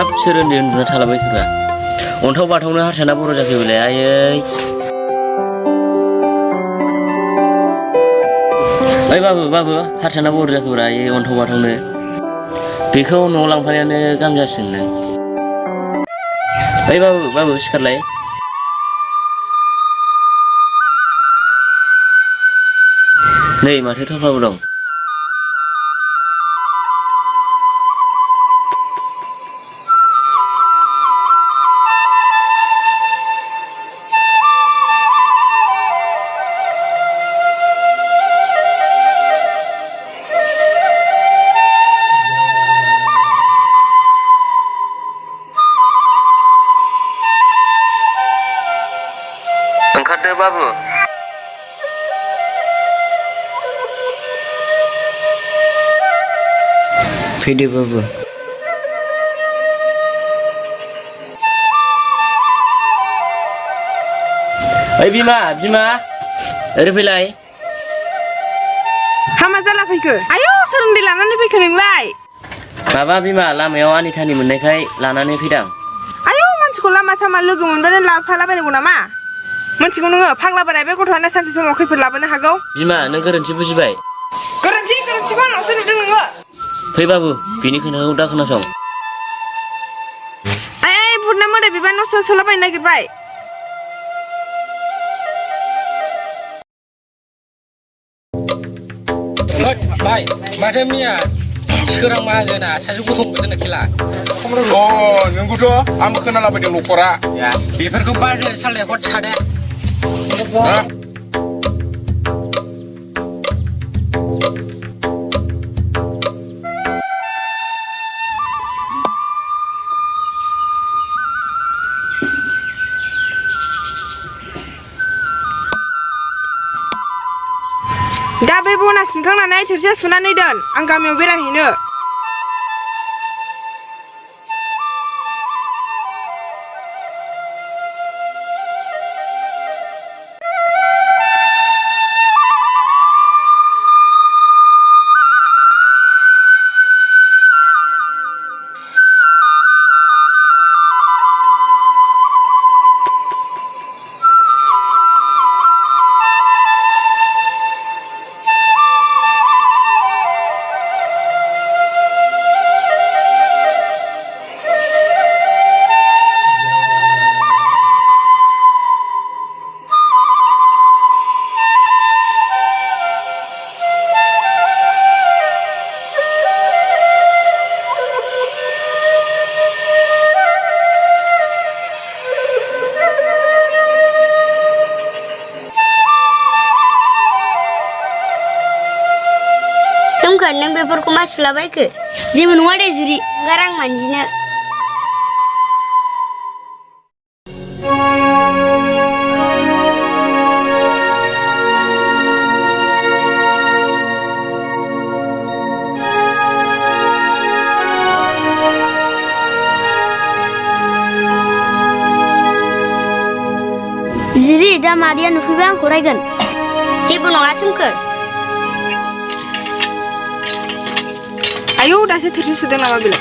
हाब सोर उन्दै उन्दुना थालाबायखोब्रा अन्थाव बाथावनो हारसाना बर' जाखोबायलाय आयै ओइ बाबु हारसाना बर' जाखोब्रा आयै अन्थाव बाथावनो बेखौ न'आव लांफानायानो गाहाम जासिगोन नों ओइ बाबु सिखारलाय नै माथो थफ्लाबो दं ओंखारदो बाबु फैदो बाबु ओइ बिमा ओरै फैलाय हामा जाला फैखो आयौ सोलोंदै लानानै फैखो नोंलाय माबा बिमा लामायाव आनिथानि मोननायखाय लानानै फैदां आयौ मानसिखौ लामा सामा लोगो मोनबानो लाफालाबायनांगौ नामा मोनथिगौ नोङो फाग्ला बोराय बे गथ'आनो सानसे समाव खैफोद लाबोनो हागौ बिमा नों गोरोन्थि बुजिबाय गोरोन्थिखौ आंनावसो नुदों नोङो फै बाबु बिनि खोथाखौ दा खोनासं आइ बुरनो मोदै बिबार न' सोलाबायनो नागिरबाय बाय माथो मिया सोरां माहाजोना सासे गथ' मोनदों खेला नोंगौथ' आंबो खोनालाबायदों न'खरा बेफोरखौ बारनो सालाय हर सादे दा बे बना सिनखांनानै थोरसिया सुनानै दोन आं गामियाव बेरायहैनो सोमखोर नों बेफोरखौ मा सुलाबायखो जेबो नङा दे जिरि गारां मानजिनो जिरि दा मादैया नुफैबा आंखौ रायगोन जेबो नङा सोमखोर आयौ दासो थोरसि सुदों नामा बेलाय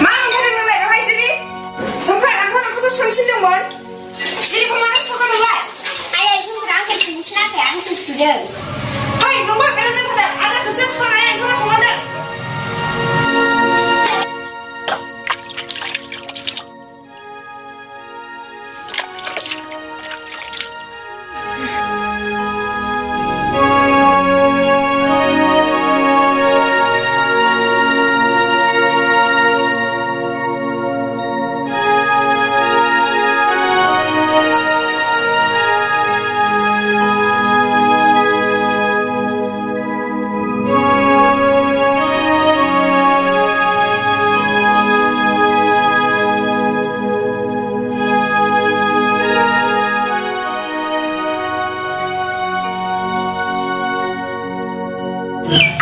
मा ओंखारदों नोंलाय बेवहाय जिरि सोमखोर आंखौ नोंखौसो सोंसिनदोंमोन जिरिखौ मानो सुखो नोंलाय आयै सोमखोर आंखौ सोंसिनाखै आंसो सुदों फै नंगौ बेरायनो थादों आरो थोरसि सुखांनानै ओंखामा संनांदों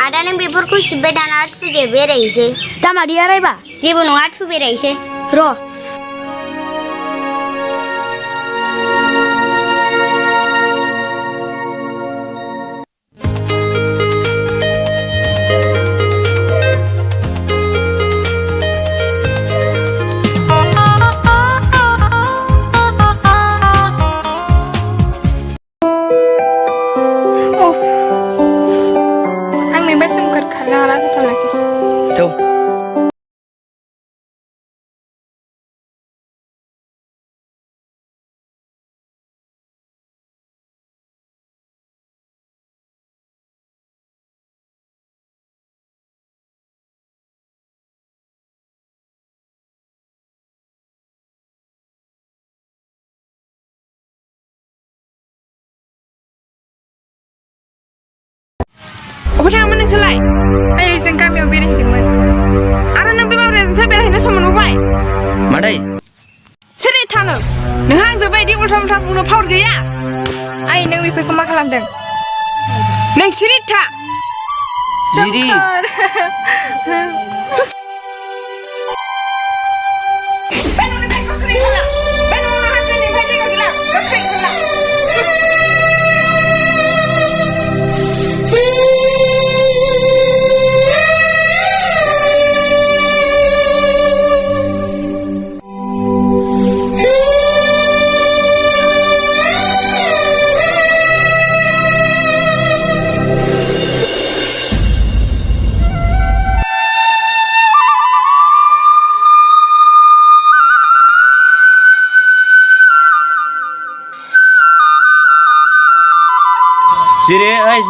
आदा नों बेफोरखौ सिबबाय दाना थुगे बेरायसै दा मादैया रायबा जेबो नङा थु बेरायसै र' थांनो हाला थांनोसै Thâu. अबे थाङामोन नोंसोरलाय ओइ जों गामियाव बेरायहैदोंमोन आरो नों बे बावरायजोंसो बेरायहैनो सम मोनबाय Madai. सोरै थानो नोंहा आंजों बायदि उल्था उल्था बुंनो पावार गैया आइ नों बेफोरखौ मा खालामदों नों सिरि था Jiri.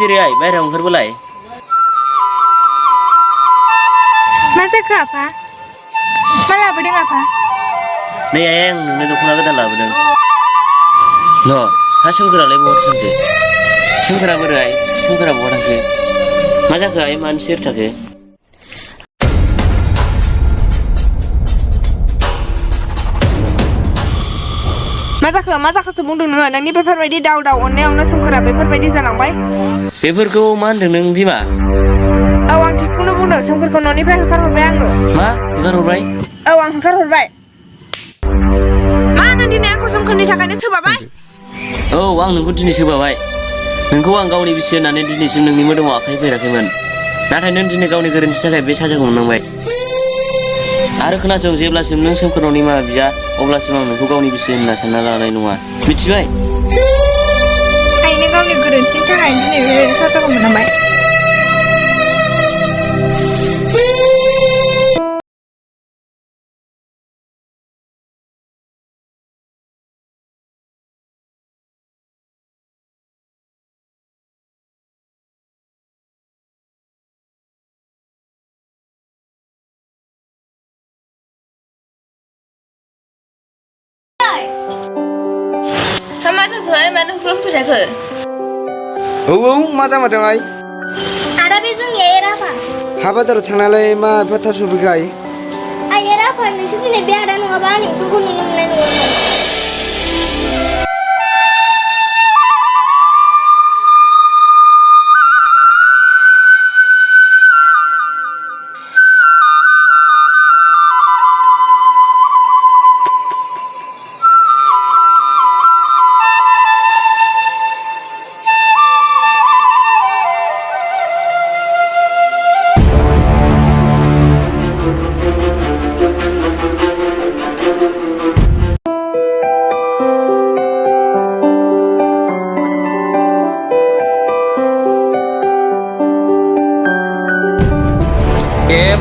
Jiri ai, bayar angker belai. मा जाखो आफा मा लाबोदों आफा Nih ayang, nunggu dukuna kita lah bedeng. No, hasum kera lagi buat sampai. Sum kera berai, sum kera buat angke. Masa ke ay mansir tak ke? मा जाखोसो बुंदों नोङो नोंनि बेफोरबायदि दाउ अननायावनो समफोरा बेफोरबायदि जालांबाय Beberku mana neng bima? औ आं थिगखौनो बुंदों समफोरखौ न'निफ्राय होखारहरबाय आङो Ma, bukan urai? औ आं होखारहरबाय मा नों दिनै आंखौ समफोरनि थाखायनो सोबाबाय Oh, ang nunggu dini coba baik. Nunggu ang kau ni bisa nanti dini sim nunggu madu makai perakiman. Nanti nanti dini kau ni keren saja bisa saja kau nang baik. Ada kena jauh jebla sim nung sim keroni ma bisa. Obla sim ang nunggu kau ni bisa nasi nala lain nunggu. Bici baik. Ini kau ni keren cinta kan ini saja kau menang baik. Sama saja, mana belum punya ke? मा जामारदों आइ आदा बे जोंनिया एराफा हा बाजाराव थांनानै मा एफा सफैखो आइ आइ एराफा नोंसोर दिनै बे आदा नङाबा आं नोंखौ नुनो मोननाय नङामोन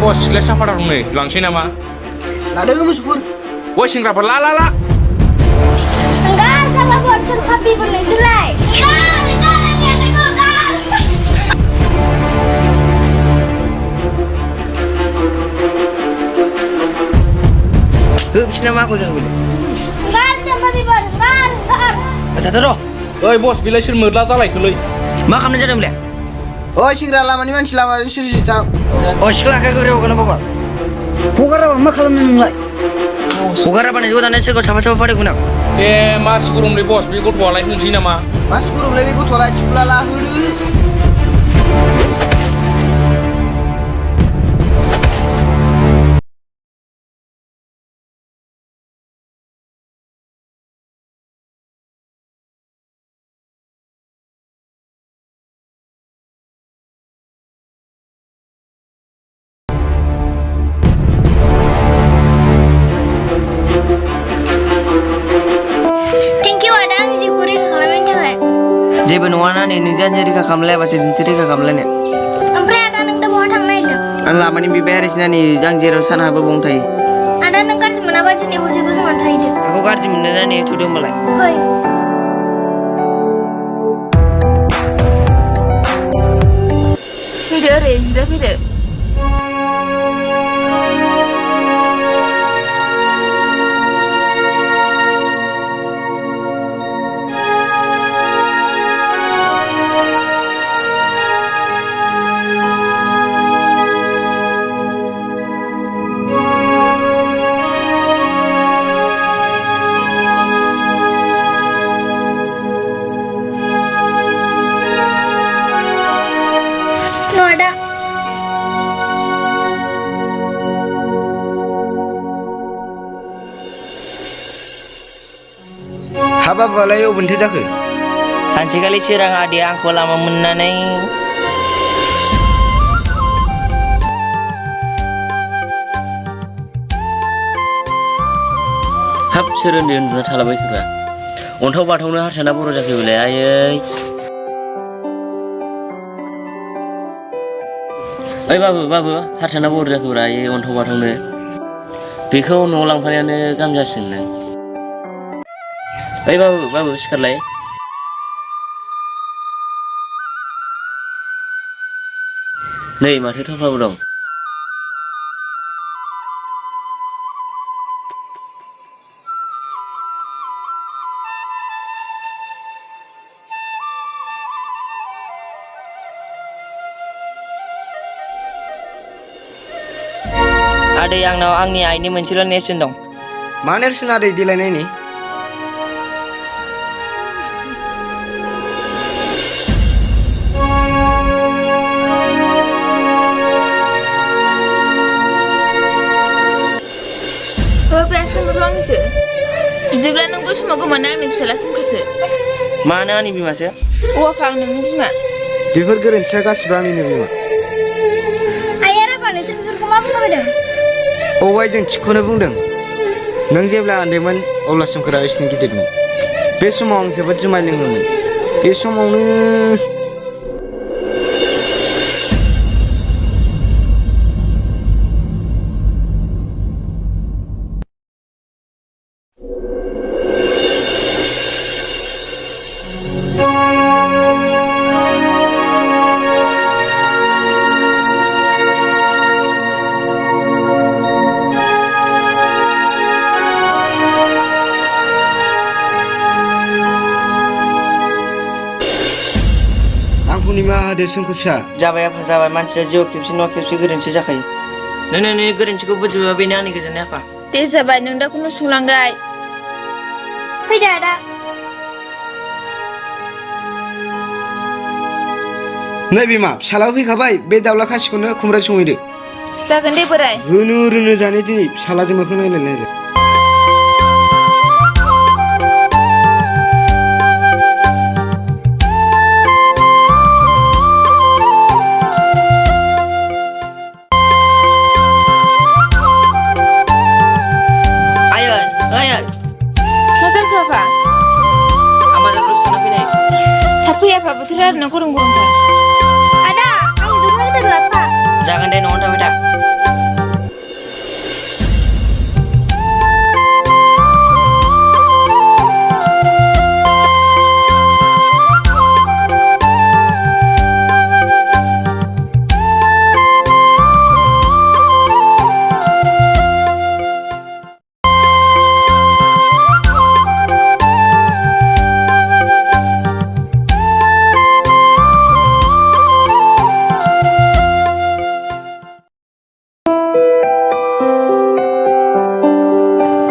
bos siklek sampah dong nih, langsing nama. लादों मुसुफुर Woi singraper la. enggak sama bonsur papi bener selai बिसिना मा जाखो बेलाय enggak sama papi enggak थाथ' र' Oi bos, bilai sir merla जालायखोलै मा खालामनाय जादों बेलाय ओइ सेंग्रा लामानि मानसि लामाजों सिरि थां अ सिख्लाखौ गोरै हगारना हगार हगाराबा मा खालामनो नोंलाय हगाराबानो ज' दाना सोरखौ साफा फाथायगोन आं mas kurung deh bos, beli gotwalai hunci nama. मा सुकुरमलै बे गथ'आलाय थिफुला लाहोदो thank you ada आंनि जिउखौ रैखा खालामनायनि थाखाय जेबो नङा ना नै नोंजों रैखा खालामलायाबासो नोंसोर रैखा खालामलायनो ओमफ्राय आदा नों दा बहा थांनो आं लामानि बिबाय आरोखिनानि आं जेराव सानहाबो बं थायो आदा नों गाज्रि मोनाबा दिनै हरसेखौ जों थाहैदो आंखौ गाज्रि मोननो ना नेथ'दों होमबालाय फै फैदो ओरै जिरा फैदो न'आदा हाबाबालाय अबेनिथो जाखो सानसेखालि सोरां आदैया आंखौ लामा मोननानै हाब सोर उन्दै उन्दुना थालाबायखोब्रा अन्थाव बाथावनो हारसाना बर' जाखो बेलाय आयै ओइ बाबु हारसाना बर' जाखोब्रा आयै अन्थाव बाथावनो बेखौ न'आव लांफानायानो गाहाम जासिगोन नों ओइ बाबु सिखारलाय नै माथो थफ्लाबो दं आदै आंनाव आंनि आइनि मोनसेल' नेरसोन दं मा नेरसोन आदै देलायनायनि आंनिसो बिदिब्ला नों बै समाव गोमानो आंनि फिसाला सोमखोरसो मानो आंनि बिमासो औवाखा आं नोंनि बिमा बेफोर गोरोन्थिया गासिबो आंनिनो बिमा आइया राबा नोंसोर बेफोरखौ मा बुंलाबायदों औवाय जों थिगखौनो बुंदों नों जेब्ला उन्दैमोन अब्ला सोमखोरा एसेनो गिदिरमोन बे समाव आं जोबोद जुमाय लोङोमोन बे समावनो आंखौ निमाहा होदो सोमखोर फिसा जाबाय आफा जाबाय मानसिया जिउआव खेबसे नङा खेबसे गोरोन्थि जाखायो नों नोंनि गोरोन्थिखौ बुजिबा बेनो आंनि गोजोननाय आफा दे जाबाय नों दा खुनु सोंलांबाय फैदो आदा नै बिमा फिसालाबो फैखाबाय बे दाउला खासिखौनो खुमब्रा संहैदो जागोन दे बोराय रोनो जानो दिनै फिसालाजों मोखां नायलाय मा जाखो आफा आं बाजारफ्राव थांना फैनाय थाब फै आफा बोथोरा ओरैनो गरमथार आदा आंनि दख'ना गोदान लाबोफा जागोन दे न'आवनो थाबाय था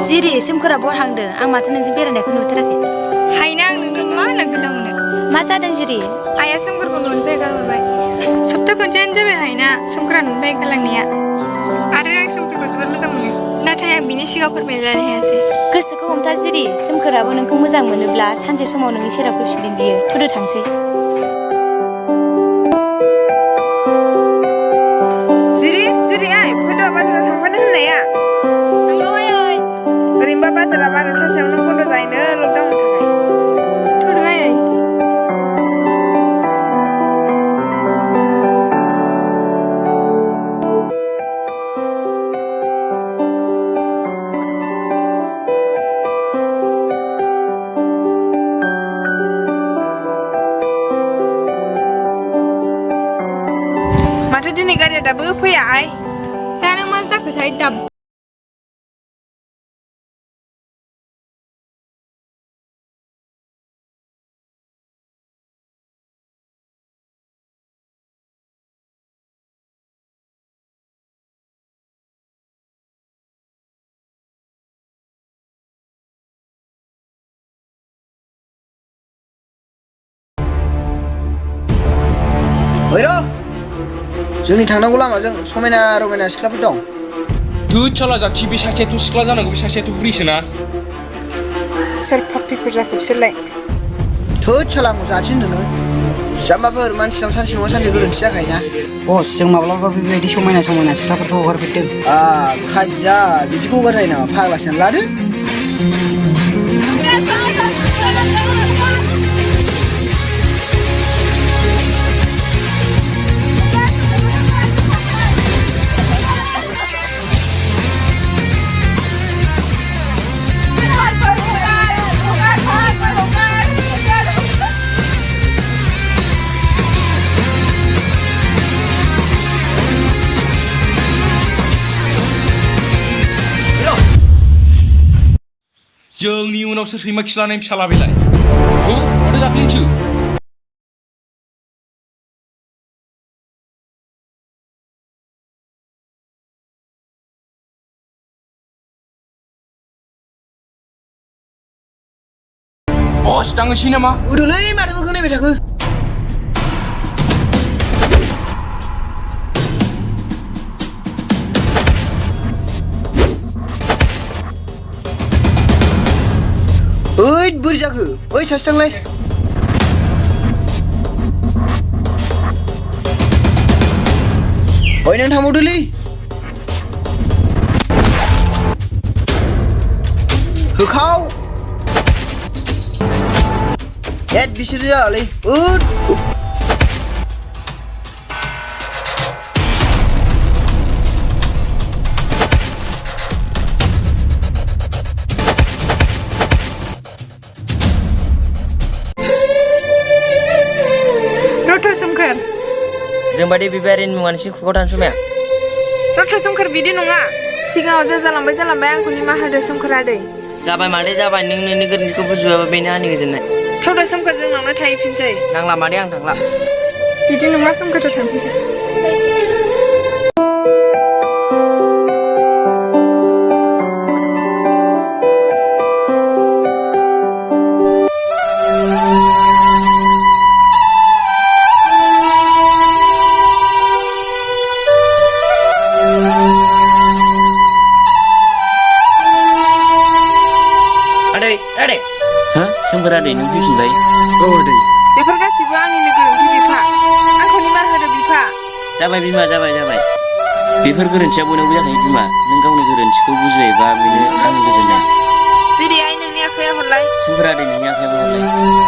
जिरि सोमखोरा बर हांदों आं माथो नोंजों बेरायनायखौ नुथाराखै हायना आं नोंनो मा होनना खोन्थाहरनो मा जादों जिरि आइया सोमखोरखौ न'निफ्राय गारहरबाय सप्ता खनसेयानो जाबाय हायना सोमखोरा न'निफ्राय गालांनाया आरो आं सोमखोरखौ जोबोद मोजां मोनो नाथाय आं बिनि सिगाङाव फोरमायलायनो हायासै गोसोखौ हमथा जिरि सोमखोराबो नोंखौ मोजां मोनोब्ला सानसे समाव नोंनि सेराव फैफिनगोन बियो थुदो थांसै जिरि आइ फैद' बाजाराव थांफानो होननाया नंगौ आयै ओरैनोबा बाजारा 12थासोआवनो बन्द' जायोनो लकडाउननि थाखाय थुदो आयै दिनै गारिया दाबो फैया आइ जानो मा जाखोथाय दाब ओइर' जोंनि थांनांगौ लामाजों समायना रमायना सिख्लाफोर दं धुत साला जाथि बे सासेयाथ' सिख्ला जानांगौ बे सासेयाथ' बुरिसोना सोर पाप्पिफोर जाखो बिसोरलाय थोद साला आंखौ जाथि होनदों नोङो जाम्बाफोर मानसिनाव सानसे नङा सानसे गोरोन्थि जाखायोना बस जों माब्लाबाबो बेबायदि समायना समायना सिख्लाफोरखौ हगारफेरदों खाजा बिदिखौ हगारनाय नामा फाग्लासो लादो जोंनि उनाव सोर सैमा खिलानाय फिसाला बेलाय माथो जाखो बस दाङोसै नामा उदोलै माथो मोखां नायबाय थाखो ओइ बोरै जाखो ओइ सासे थांलाय ओइ नों थांबावदोलै होखाव एद बिसोर जालालै ओद रथ' सोमखोर जों बादि बिबारिनि मुङानिसिम खुगाव थानो समाया रथ' सोमखोर बिदि नङा सिगाङाव जा जालांबाय आंखौ निमाहा होदो सोमखोर आदै जाबाय मादै जाबाय नों नोंनि गोरोन्थिखौ बुजिबाबो बेनो आंनि गोजोननाय थौदो सोमखोर जोंनावनो थाहैफिनसै नांला मादै आं थांला बिदि नङा सोमखोर थांफिनसै सोमखोर आदै नों फैफिनबाय औ आदै बेफोर गासिबो आंनिनो गोरोन्थि बिफा आंखौ निमाहा होदो बिफा जाबाय बिमा जाबाय बेफोर गोरोन्थिया बयनावबो जाखायो बिमा नों गावनि गोरोन्थिखौ बुजिबायबा बेनो आंनि गोजोननाय जेरै आइ नोंनि आखाइया हरलाय सोमखोर आदै नोंनि आखाइयाबो हरलाय